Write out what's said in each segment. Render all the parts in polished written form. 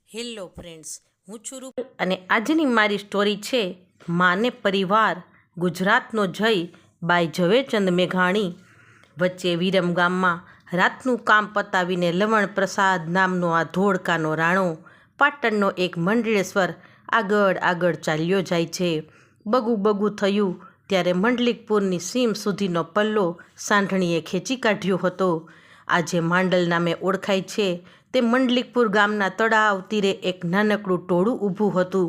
Hello friends, હું છું રૂપ અને આજની મારી સ્ટોરી છે માને પરિવાર ગુજરાતનો જય બાય ઝવેરચંદ મેઘાણી. વચ્ચે વિરમ ગામમાં રાતનું કામ પતાવીને લવણ પ્રસાદ નામનો આ ધોળકાનો રાણો પાટણનો એક મંડળેશ્વર આગળ આગળ ચાલ્યો જાય છે. બગુ બગુ થયું ત્યારે મંડલિકપુરની સીમ સુધીનો પલ્લો સાંઢણીએ ખેંચી કાઢ્યો હતો. આજે માંડલ નામે ઓળખાય છે તે મંડલિકપુર ગામના તળાવ તીરે એક નાનકડું ટોળું ઊભું હતું.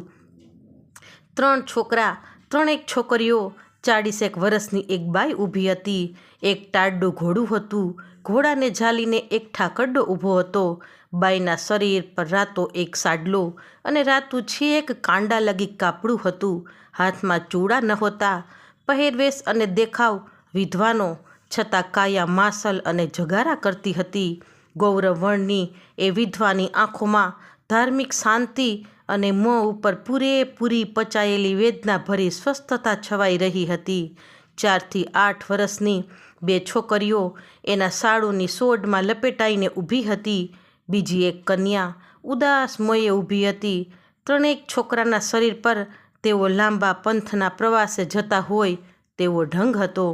3 છોકરા, 3 છોકરીઓ, 40 વર્ષની એક બાઈ ઊભી હતી. એક ટાડું ઘોડું હતું. ઘોડાને ઝાલીને એક ઠાકરડો ઊભો હતો. બાઈના શરીર પર રાતો એક સાડલો અને રાતું છેક કાંડા લગી કાપડું હતું. હાથમાં ચૂડા નહોતા. પહેરવેશ અને દેખાવ વિધવાનો, છતાં કાયા માસલ અને જગારા કરતી હતી. ગૌરવર્ણની એ વિધવાની આંખોમાં ધાર્મિક શાંતિ અને મોં ઉપર પૂરેપૂરી પચાયેલી વેદના ભરી સ્વસ્થતા છવાઈ રહી હતી. 4 થી 8 વર્ષની 2 છોકરીઓ એના સાડુની સોડમાં લપેટાઈને ઊભી હતી. બીજી એક કન્યા ઉદાસ મોયે ઊભી હતી. 3 છોકરાના શરીર પર તેઓ લાંબા પંથના પ્રવાસે જતા હોય તેવો ઢંગ હતો.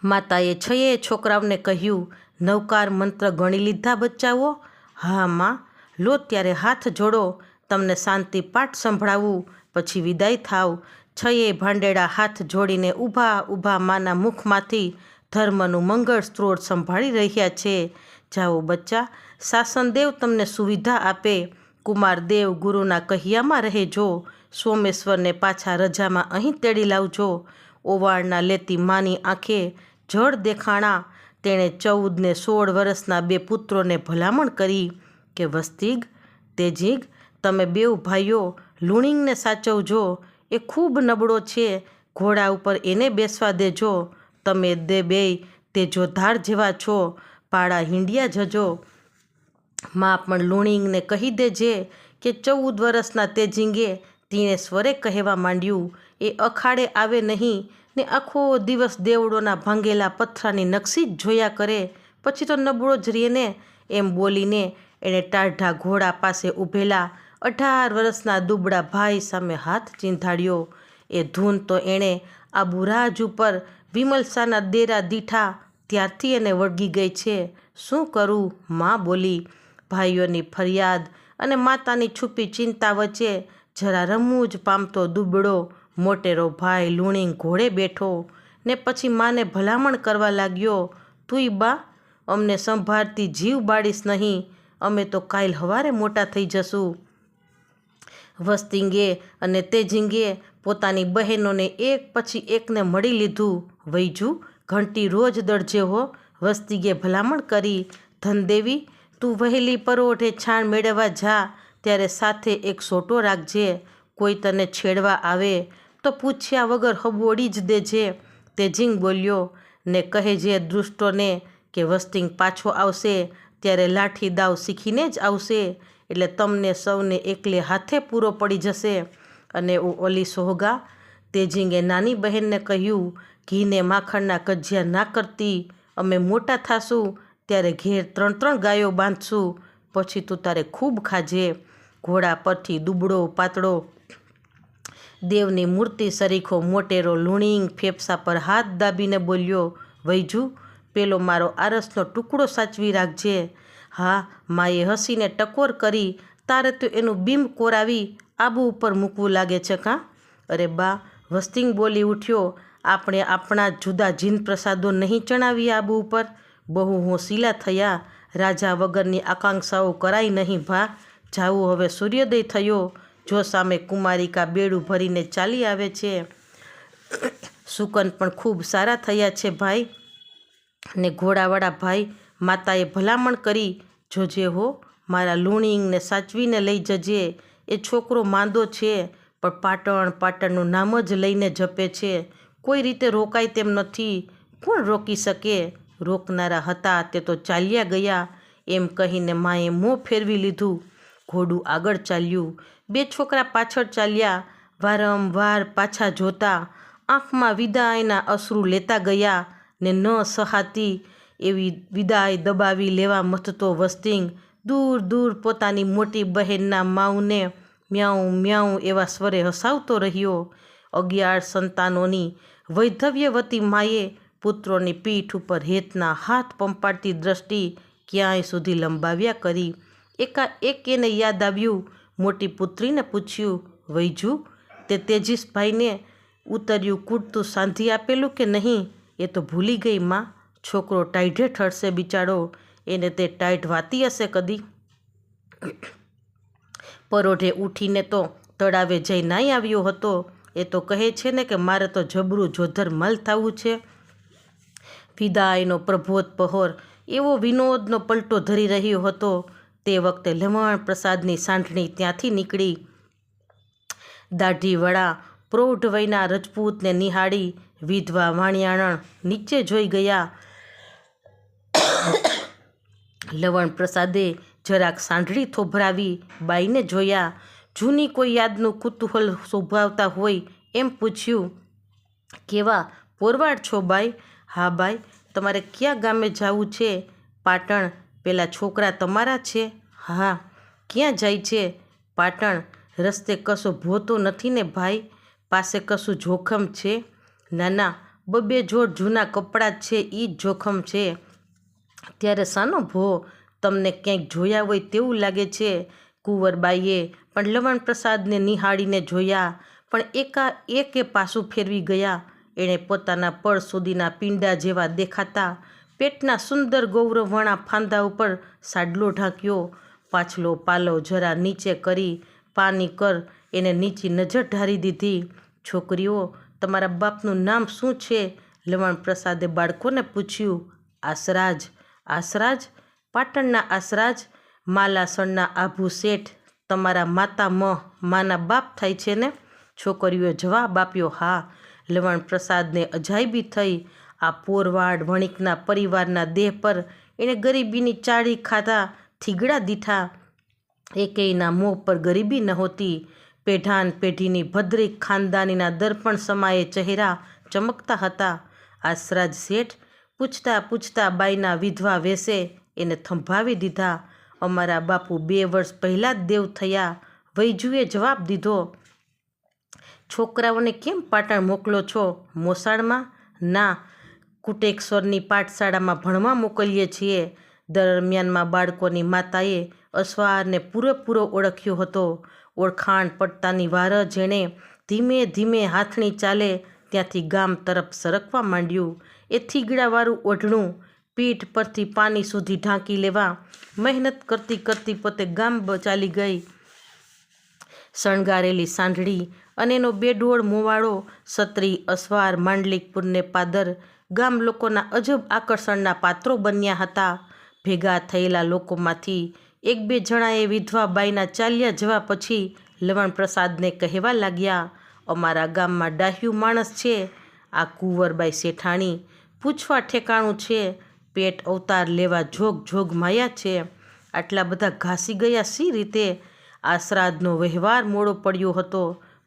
માતાએ 6 છોકરાઓને કહ્યું, નવકાર મંત્ર ગણી લીધા બચ્ચાઓ? હા માં. લો ત્યારે હાથ જોડો, તમને શાંતિ પાઠ સંભળાવું, પછી વિદાય થાવ. 6 ભાંડેડા હાથ જોડીને ઊભા ઊભા માના મુખમાંથી ધર્મનું મંગળ સ્ત્રોત સંભાળી રહ્યા છે. જાઓ બચ્ચા, શાસનદેવ તમને સુવિધા આપે. કુમારદેવ ગુરુના કહ્યામાં રહેજો. સોમેશ્વરને પાછા રજામાં અહીં તેડી લાવજો. ઓવાળના લેતી માની આંખે જળ દેખાણા. તેણે 14 ને 16 વર્ષના 2 પુત્રોને ભલામણ કરી કે વસ્તિગ, તેજીગ, તમે 2 ભાઈઓ લુણિંગને સાચવજો. એ ખૂબ નબળો છે. ઘોડા ઉપર એને બેસવા દેજો. તમે 2 તેજોધાર જેવા છો. પાડા હિંડિયા જજો. માં પણ લુણિંગને કહી દેજે કે 14 વર્ષના તેજીંગે તીણેશ્વરે કહેવા માંડ્યું, એ અખાડે આવે નહીં ને આખો દિવસ દેવડોના ભાંગેલા પથરાની નકશી જ જોયા કરે, પછી તો નબળો જ રહે ને. એમ બોલીને એણે ટાઢા ઘોડા પાસે ઊભેલા 18 વર્ષના દુબળા ભાઈ સામે હાથ ચીંધાડ્યો. એ ધૂન તો એણે આબુરાજ ઉપર વિમલસાના દેરા દીઠા ત્યારથી એને વળગી ગઈ છે. શું કરું? માં બોલી. ભાઈઓની ફરિયાદ અને માતાની છુપી ચિંતા વચ્ચે જરા રમૂજ પામતો દુબળો મોટેરો ભાઈ લુણિંગ ઘોડે બેઠો ને પછી માને ભલામણ કરવા લાગ્યો, તુંય બા, અમને સંભાળતી જીવ બાળીશ નહીં. અમે તો કાલ હવારે મોટા થઈ જશું. વસ્તિંગે અને તેજીંગે પોતાની બહેનોને એક પછી એકને મળી લીધું. વૈજુ, ઘંટી રોજ દળજે હો. વસ્તિગે ભલામણ કરી. ધનદેવી, તું વહેલી પરોઢે છાણ મેળવવા જા ત્યારે સાથે એક સોટો રાખજે. કોઈ તને છેડવા આવે તો પૂછ્યા વગર હબોડી જ દેજે. તેજીંગ બોલ્યો, ને કહેજે દુષ્ટોને કે વસ્તિંગ પાછો આવશે ત્યારે લાઠી દાવ શીખીને જ આવશે, એટલે તમને સૌને એકલે હાથે પૂરો પડી જશે. અને ઓલી સોહગા, તેજીંગે નાની બહેનને કહ્યું, ઘીને માખણના કજિયા ના કરતી. અમે મોટા થાશું ત્યારે ઘેર 3 ગાયો બાંધશું, પછી તું તારે ખૂબ ખાજે. ઘોડા પરથી દુબળો પાતળો દેવની મૂર્તિ સરીખો મોટેરો લુણિંગ ફેફસા પર હાથ દાબીને બોલ્યો, વૈજુ, પેલો મારો આરસનો ટુકડો સાચવી રાખજે. હા, માએ હસીને ટકોર કરી, તારે તો એનું બીંબ કોરાવી આબુ ઉપર મૂકવું લાગે છે કાં? અરે બા, વસ્તિંગ બોલી ઉઠ્યો, આપણે આપણા જુદા જીન પ્રસાદો નહીં ચણાવીએ આબુ ઉપર? બહુ હોંશીલા થયા. રાજા વગરની આકાંક્ષાઓ કરાય નહીં ભા. જાવું, હવે સૂર્યોદય થયો. જો સામે કુમારિકા બેડું ભરીને ચાલી આવે છે. સુકન પણ ખૂબ સારા થયા છે ભાઈ. ને ઘોડાવાળા ભાઈ, માતાએ ભલામણ કરી, જોજે હો, મારા લુણિંગને સાચવીને લઈ જજે. એ છોકરો માંદો છે પણ પાટણનું નામ જ લઈને જપે છે. કોઈ રીતે રોકાય તેમ નથી. કોણ રોકી શકે? રોકનારા હતા તે તો ચાલ્યા ગયા. એમ કહીને માએ મોં ફેરવી લીધું. ઘોડું આગળ ચાલ્યું. 2 છોકરા પાછળ ચાલ્યા. વારંવાર પાછા જોતા. આંખમાં વિદાયના અશ્રુ લેતા ગયા ને ન સહાતી એવી વિદાય દબાવી લેવા મથતો વસ્તિંગ દૂર દૂર પોતાની મોટી બહેનના માઉને મ્યાઉં મ્યાઉં એવા સ્વરે હસાવતો રહ્યો. 11 સંતાનોની વૈધવ્યવતી માએ પુત્રોની પીઠ ઉપર હેતના હાથ પંપાળતી દ્રષ્ટિ ક્યાંય સુધી લંબાવ્યા કરી. એકાએક એને યાદ આવ્યું. મોટી પુત્રીને પૂછ્યું, વૈજુ, તે તેજીસભાઈને ઉતર્યું કૂટતું સાંધી આપેલું કે નહીં? એ તો ભૂલી ગઈ માં. છોકરો ટાઢે ઠરશે બિચારો, એને તે ટાઢ વાતી હશે કદી. પરોઢે ઉઠીને તો તળાવે જઈ નાઈ આવ્યો હતો. એ તો કહે છે ને કે મારે તો જબરું જોધર મલ થવું છે. વિદાયનો પ્રભોત પહોર એવો વિનોદનો પલટો ધરી રહ્યો હતો. તે વખતે લમણ પ્રસાદની સાંઠણી ત્યાંથી નીકળી. દાઢીવાળા પ્રૌઢ વયના રજપૂતને નિહાળી વિધવા વાણિયાણ નીચે જોઈ ગયા. લવણ પ્રસાદે જરાક સાંઢળી થોભરાવી બાઈને જોયા. જૂની કોઈ યાદનું કુતૂહલ શોભાવતા હોય એમ પૂછ્યું, કેવા પોરવાડ છો બાઈ? હા બાઈ, તમારે ક્યાં ગામે જવું છે? પાટણ. પેલા છોકરા તમારા છે? હા. ક્યાં જાય છે? પાટણ. રસ્તે કશો ભોતો નથી ને ભાઈ? પાસે કશું જોખમ છે? ના ના, બબે જોડ જૂના કપડાં જ છે, એ જ જોખમ છે. ત્યારે શાનો ભો? તમને ક્યાંક જોયા હોય તેવું લાગે છે. કુંવરબાઈએ પણ લવણ પ્રસાદને નિહાળીને જોયા, પણ એકાએકે પાછું ફેરવી ગયા. એણે પોતાના પળ સુધીના પીંડા જેવા દેખાતા પેટના સુંદર ગૌરવવાળા ફાંદા ઉપર સાડલો ઢાંક્યો. પાછલો પાલો જરા નીચે કરી પાની કર એને નીચી નજર ઢારી દીધી. છોકરીઓ, તમારા બાપનું નામ શું છે? લવણ પ્રસાદે બાળકોને પૂછ્યું. આસરાજ. આસરાજ? પાટણના આસરાજ? માલાસણના આભુ શેઠ તમારા માના બાપ થાય છે ને? છોકરીઓએ જવાબ આપ્યો. હા. લવણ પ્રસાદને અજાયબી થઈ. આ પોરવાડ વણિકના પરિવારના દેહ પર એણે ગરીબીની ચાળી ખાધા થીગડા દીઠા. એકેયના મોં પર ગરીબી નહોતી. પેઢાન પેઢીની ભદ્રિક ખાનદાનીના દર્પણ સમાયે ચહેરા ચમકતા હતા. આસરાજ શેઠ? પૂછતા પૂછતા બાઈના વિધવા વેશે એને થંભાવી દીધા. અમારા બાપુ 2 વર્ષ પહેલાં જ દેવ થયા. વૈજુએ જવાબ દીધો. છોકરાઓને કેમ પાટણ મોકલો છો? મોસાળમાં? ના, કુટેશ્વરની પાઠશાળામાં ભણવા મોકલીએ છીએ. દરમિયાનમાં બાળકોની માતાએ અસવારને પૂરેપૂરો ઓળખ્યો હતો. ઓળખાણ પડતાની વાર જ એણે ધીમે ધીમે હાથણી ચાલે ત્યાંથી ગામ તરફ સરકવા માંડ્યું. એ થીગડાવાળું ઓઢણું પીઠ પરથી પાની સુધી ઢાંકી લેવા મહેનત કરતી કરતી પોતે ગામ ચાલી ગઈ. શણગારેલી સાંઢળી અને એનો બેડોળ મોવાળો સત્રી અસવાર માંડલિકપુરને પાદર ગામ લોકોના અજબ આકર્ષણના પાત્રો બન્યા હતા. ભેગા થયેલા લોકોમાંથી 1-2 જણાએ વિધવા બાઈના ચાલ્યા જવા પછી લવણ પ્રસાદને કહેવા લાગ્યા, અમારા ગામમાં ડાહ્યું માણસ છે, આ કુંવરબાઈ શેઠાણી. પૂછવા ઠેકાણું છે. પેટ અવતાર લેવા જોગ જોગ માયા છે. આટલા બધા ઘાસી ગયા સી રીતે? આ શ્રાદ્ધનો વહેવાર મોડો પડ્યો હતો.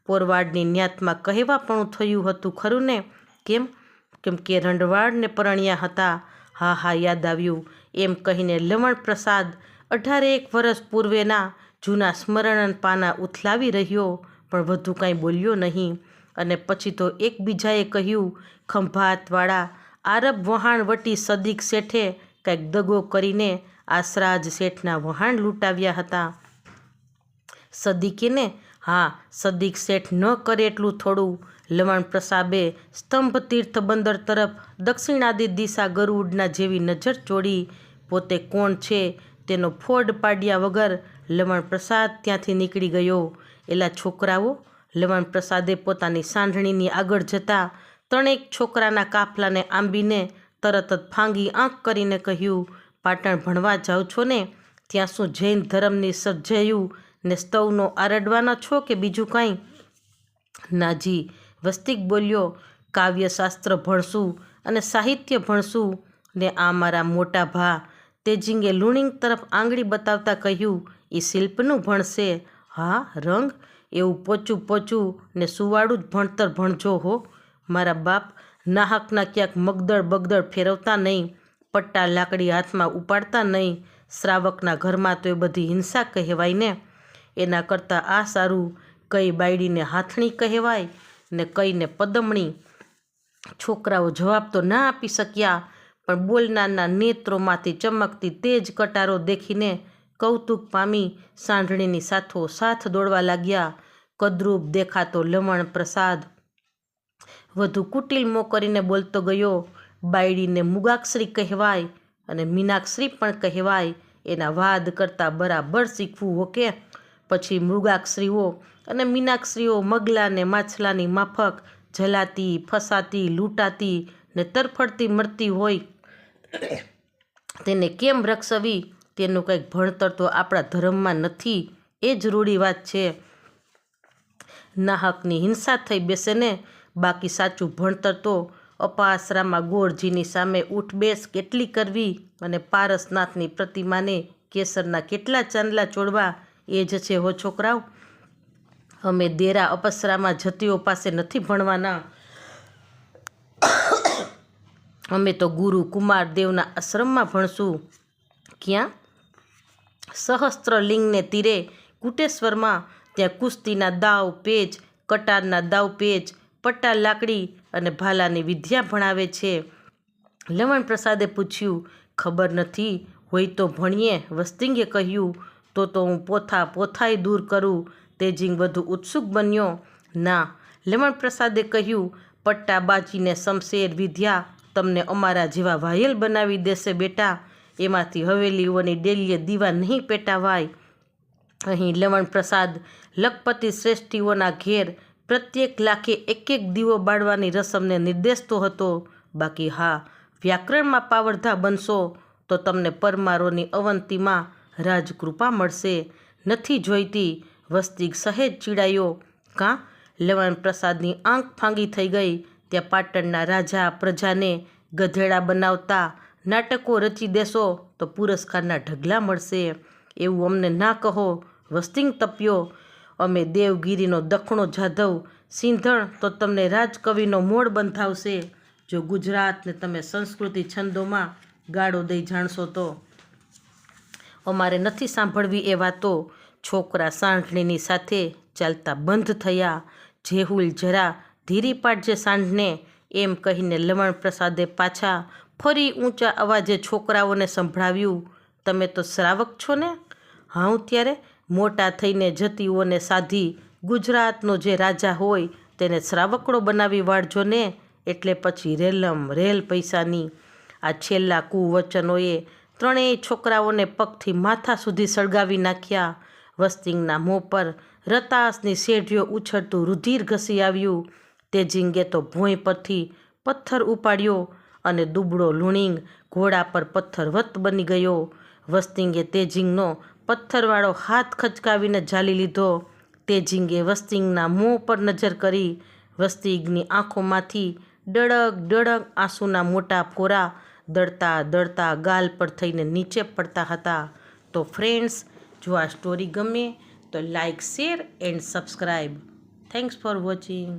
પોરવાડની ન્યાતમાં કહેવાપણું થયું હતું ખરું ને? કેમ કે રંડવાડને પરણ્યા હતા. હા હા, યાદ આવ્યું. એમ કહીને લવણ પ્રસાદ 18 વર્ષ પૂર્વેના જૂના સ્મરણ પાના ઉથલાવી રહ્યો, પણ વધુ કાંઈ બોલ્યો નહીં. અને પછી તો એકબીજાએ કહ્યું, ખંભાતવાળા આરબ વહાણવટી સદીક શેઠે કંઈક દગો કરીને આસરાજ શેઠના વહાણ લૂંટાવ્યા હતા. સદીકે ને? હા, સદીક શેઠ ન કરે એટલું થોડું. લવણ પ્રસાદે સ્તંભ તીર્થ બંદર તરફ દક્ષિણાદી દિશા ગરુડના જેવી નજર ચોડી. પોતે કોણ છે તેનો ફોડ પાડ્યા વગર લવણ પ્રસાદ ત્યાંથી નીકળી ગયો. એલા છોકરાઓ! લવણ પ્રસાદે પોતાની સાંઢણીની આગળ જતા 3 છોકરાના કાફલાને આંબીને તરત જ ફાંગી આંખ કરીને કહ્યું, પાટણ ભણવા જાઓ છો ને? ત્યાં શું જૈન ધર્મની સર્જાયું ને સ્તવનો આરડવાના છો કે બીજું કાંઈ? નાજી, વસ્તિક બોલ્યો, કાવ્યશાસ્ત્ર ભણશું અને સાહિત્ય ભણશું. ને આ મારા મોટા ભા તેજીંગે લુણિંગ તરફ આંગળી બતાવતા કહ્યું, એ શિલ્પનું ભણશે. હા, રંગ? એવું પોચું પોચું ને સુવાળું જ ભણતર ભણજો હો. મારા બાપ નાહકના ક્યાંક મગદળ બગદળ ફેરવતા નહીં, પટ્ટા લાકડી હાથમાં ઉપાડતા નહીં, શ્રાવકના ઘરમાં તો એ બધી હિંસા કહેવાય ને. એના કરતાં આ સારું, કઈ બાયડીને હાથણી કહેવાય ને કઈને પદમણી. છોકરાઓ જવાબ તો ના આપી શક્યા, પણ બોલનારના નેત્રોમાંથી ચમકતી તેજ કટારો દેખીને કૌતુક પામી સાંઢણીની સાથોસાથ દોડવા લાગ્યા. કદરૂપ દેખાતો લવણ પ્રસાદ વધુ કુટિલ મોં કરીને બોલતો ગયો, બાયડીને મુગાક્ષરી કહેવાય અને મીનાક્ષરી પણ કહેવાય. એના વાદ કરતાં બરાબર શીખવું હો કે. પછી મૃગાક્ષરીઓ અને મીનાક્ષરીઓ મગલા ને માછલાની માફક જલાતી, ફસાતી, લૂંટાતી ને તરફડતી મરતી હોય તેને કેમ રક્ષવી, તેનું કંઈક ભણતર તો આપણા ધર્મમાં નથી. એ જ રૂઢી વાત છે. નાહકની હિંસા થઈ બેસે ને. બાકી સાચું ભણતર તો અપાસરામાં ગોળજીની સામે ઉઠબેસ કેટલી કરવી અને પારસનાથની પ્રતિમાને કેસરના કેટલા ચાંદલા ચોડવા, એ જ છે હો છોકરાઓ. અમે દેરા અપસરામાં જતીઓ પાસે નથી ભણવાના. અમે તો ગુરુ કુમારદેવના આશ્રમમાં ભણશું. ક્યાં? સહસ્ત્રલિંગને તીરે કુટેશ્વરમાં. ત્યાં કુસ્તીના દાવ પેચ, કટારના દાવ પેચ, પટ્ટા લાકડી અને ભાલાની વિદ્યા ભણાવે છે. લવણ પ્રસાદે પૂછ્યું. ખબર નથી, હોય તો ભણીએ, વસ્તિંગે કહ્યું. તો હું પોથાય દૂર કરું. તેજીંગ વધુ ઉત્સુક બન્યો. ના, લવણ પ્રસાદે કહ્યું, પટ્ટાબાજીને શમશેર વિદ્યા તમને અમારા જેવા વાયલ બનાવી દેશે બેટા. એમાંથી હવેલીઓની ડેલીએ દીવા નહીં પેટાવાય. અહીં લવણ પ્રસાદ લખપતિ શ્રેષ્ઠીઓના ઘેર પ્રત્યેક લાખે એક દીવો બાળવાની રસમને નિર્દેશતો હતો. બાકી હા, વ્યાકરણમાં પાવરધા બનશો તો તમને પરમારોની અવંતીમાં રાજકૃપા મળશે. નથી જોઈતી. વસ્તિક સહેજ ચીડાયો. કાં? લવણ પ્રસાદની આંખ ફાંગી થઈ ગઈ. ત્યાં પાટણના રાજા પ્રજાને ગધેડા બનાવતા નાટકો રચી દેશો તો પુરસ્કારના ઢગલા મળશે. એવું અમને ના કહો. વસ્તિંગ તપ્યો. અમે દેવગીરીનો દખણો જાધવ સિંધણ તો તમને રાજકવિનો મોડ બંધાવશે. જો ગુજરાતને તમે સંસ્કૃતિ છંદોમાં ગાળો દઈ જાણશો તો. અમારે નથી સાંભળવી એ વાતો. છોકરા સાંઢણીની સાથે ચાલતા બંધ થયા. જેહુલ જરા ધીરી પાડજે સાંઢને, એમ કહીને લવણ પ્રસાદે પાછા ફરી ઊંચા અવાજે છોકરાઓને સંભળાવ્યું. તમે તો શ્રાવક છો ને? હાઉ ત્યારે મોટા થઈને જતીઓને સાધી ગુજરાતનો જે રાજા હોય તેને શ્રાવકડો બનાવી વાળજો ને. એટલે પછી રેલમ રેલ પૈસાની. આ છેલ્લા કુવચનોએ ત્રણેય છોકરાઓને પગથી માથા સુધી સળગાવી નાખ્યા. વસ્તિંગના મોં પર રતાસની શેઢીઓ ઉછળતું રુધિર ઘસી આવ્યું. તેજીંગે તો ભોંય પરથી પથ્થર ઉપાડ્યો અને દુબળો લુણીંગ ઘોડા પર પથ્થરવત બની ગયો. વસ્તિંગે તેજીંગનો પથ્થરવાળો હાથ ખચકાવીને ઝાલી લીધો. તેજીંગે વસ્તિંગના મોં પર નજર કરી. વસ્તિંગની આંખોમાંથી ડળક ડળક આંસુના મોટા ફોરા દળતા દળતા ગાલ પર થઈને નીચે પડતા હતા. તો ફ્રેન્ડ્સ, જો આ સ્ટોરી ગમે તો like, share and subscribe. Thanks for watching.